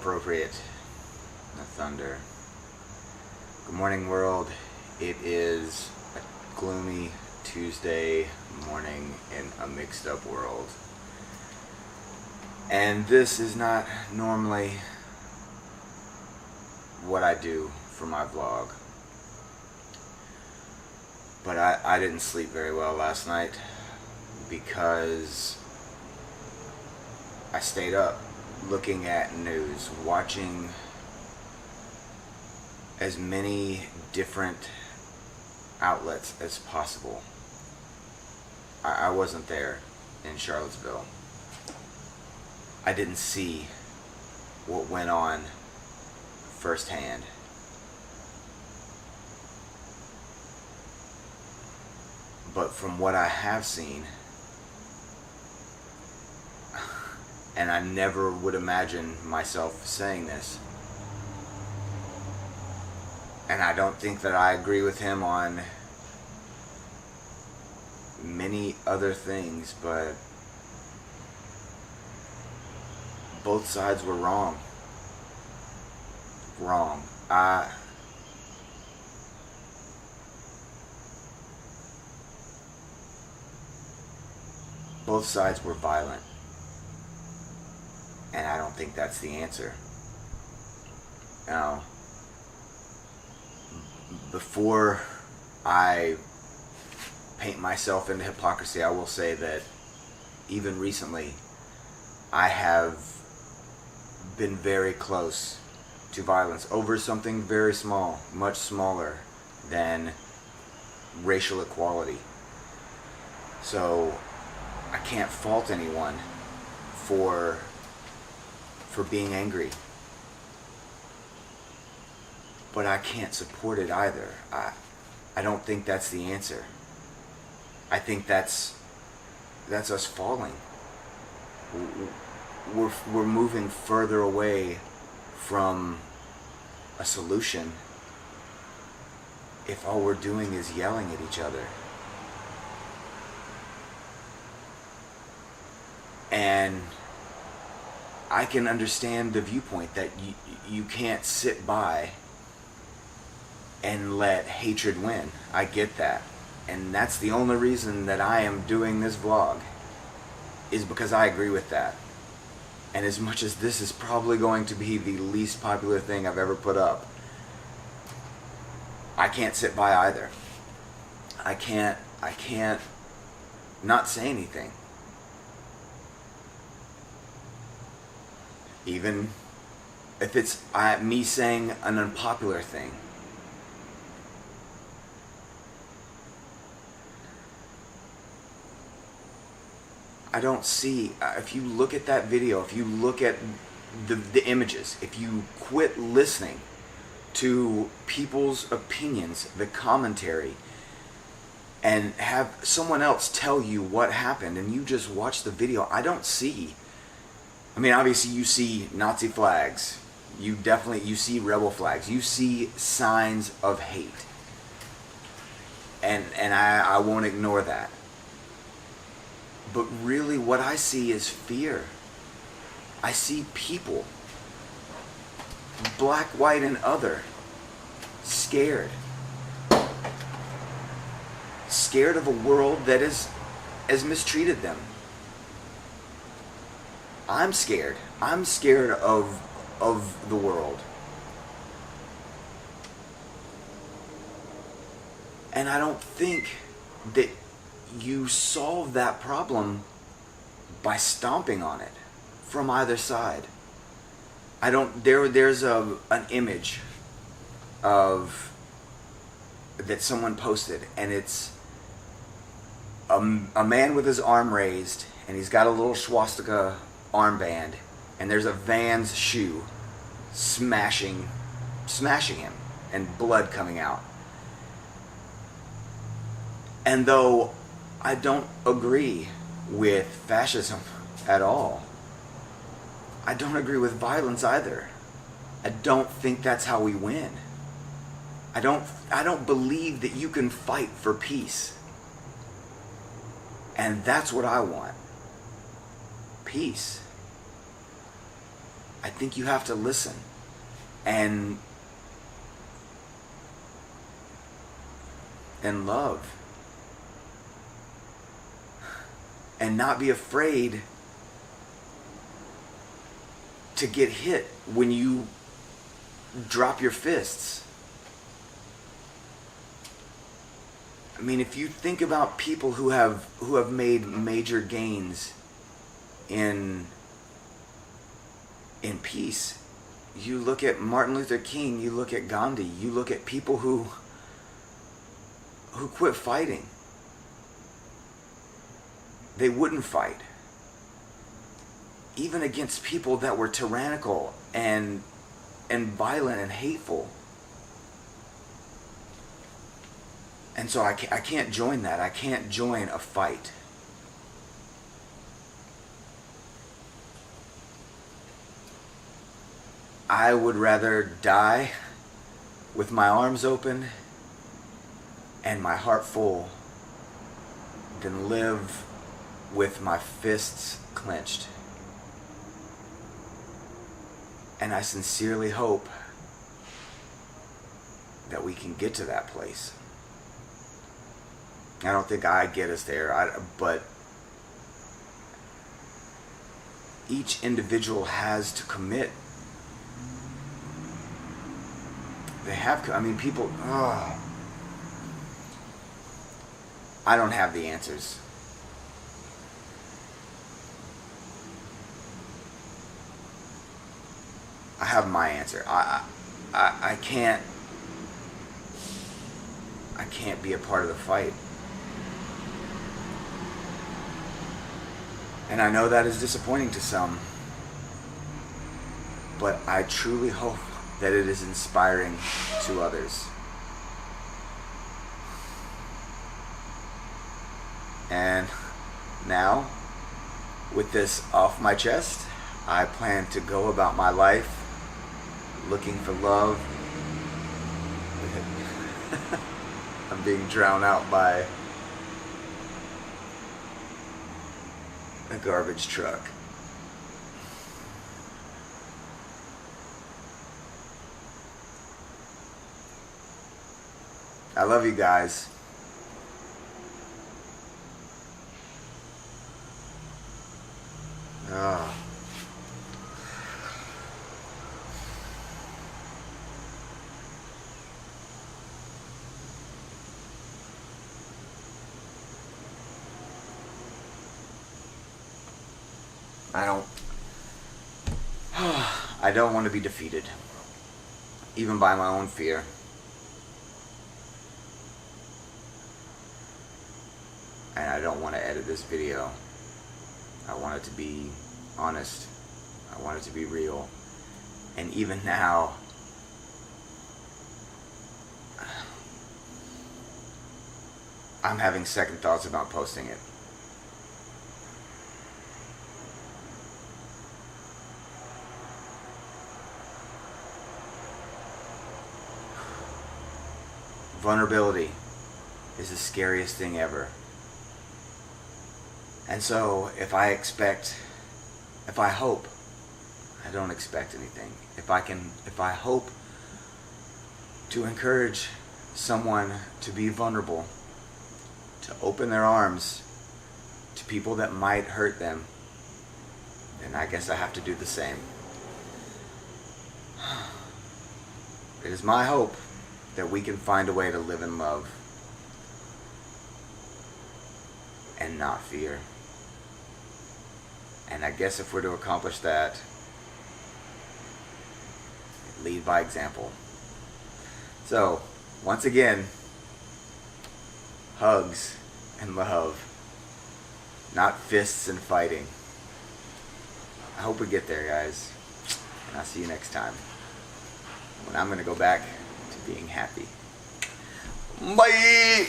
appropriate. The thunder. Good morning, world. It is a gloomy Tuesday morning in a mixed up world. And this is not normally what I do for my vlog. But I didn't sleep very well last night because I stayed up looking at news, watching as many different outlets as possible. I wasn't there in Charlottesville. I didn't see what went on firsthand. But from what I have seen, and I never would imagine myself saying this, and I don't think that I agree with him on many other things, but both sides were wrong. Both sides were violent, and I don't think that's the answer. Now, before I paint myself into hypocrisy, I will say that even recently, I have been very close to violence over something very small, much smaller than racial equality. So I can't fault anyone for being angry. But I can't support it either. I don't think that's the answer. I think that's us falling. We're moving further away from a solution if all we're doing is yelling at each other. And I can understand the viewpoint that you can't sit by and let hatred win. I get that. And that's the only reason that I am doing this vlog, is because I agree with that. And as much as this is probably going to be the least popular thing I've ever put up, I can't sit by either. I can't not say anything. Even if it's me saying an unpopular thing. I don't see, if you look at that video, if you look at the images, if you quit listening to people's opinions, the commentary, and have someone else tell you what happened, and you just watch the video, I don't see. I mean, obviously you see Nazi flags, you see rebel flags, you see signs of hate. And I won't ignore that. But really what I see is fear. I see people, black, white, and other, scared. Scared of a world that has mistreated them. I'm scared. I'm scared of the world. And I don't think that you solve that problem by stomping on it from either side. There's an image of that someone posted, and it's a man with his arm raised, and he's got a little swastika armband, and there's a Vans shoe smashing him, and blood coming out. And though I don't agree with fascism at all, I don't agree with violence either. I don't think that's how we win. I don't believe that you can fight for peace. And that's what I want. Peace. I think you have to listen and love and not be afraid to get hit when you drop your fists. I mean, if you think about people who have made major gains in peace, you look at Martin Luther King, you look at Gandhi, you look at people who quit fighting. They wouldn't fight, even against people that were tyrannical and violent and hateful. And so I can't join that. I can't join a fight. I would rather die with my arms open and my heart full than live with my fists clenched. And I sincerely hope that we can get to that place. I don't think I get us there, but each individual has to commit. They have to. I mean, people. I don't have the answers. I have my answer. I can't be a part of the fight. And I know that is disappointing to some, but I truly hope that it is inspiring to others. And now, with this off my chest, I plan to go about my life looking for love. I'm being drowned out by a garbage truck. I love you guys. I don't want to be defeated, even by my own fear. And I don't want to edit this video. I want it to be honest. I want it to be real. And even now, I'm having second thoughts about posting it. Vulnerability is the scariest thing ever. And so if I hope, I don't expect anything. If I hope to encourage someone to be vulnerable, to open their arms to people that might hurt them, then I guess I have to do the same. It is my hope that we can find a way to live in love and not fear. And I guess if we're to accomplish that, lead by example. So, once again, hugs and love, not fists and fighting. I hope we get there, guys. And I'll see you next time, when I'm going to go back to being happy. Bye!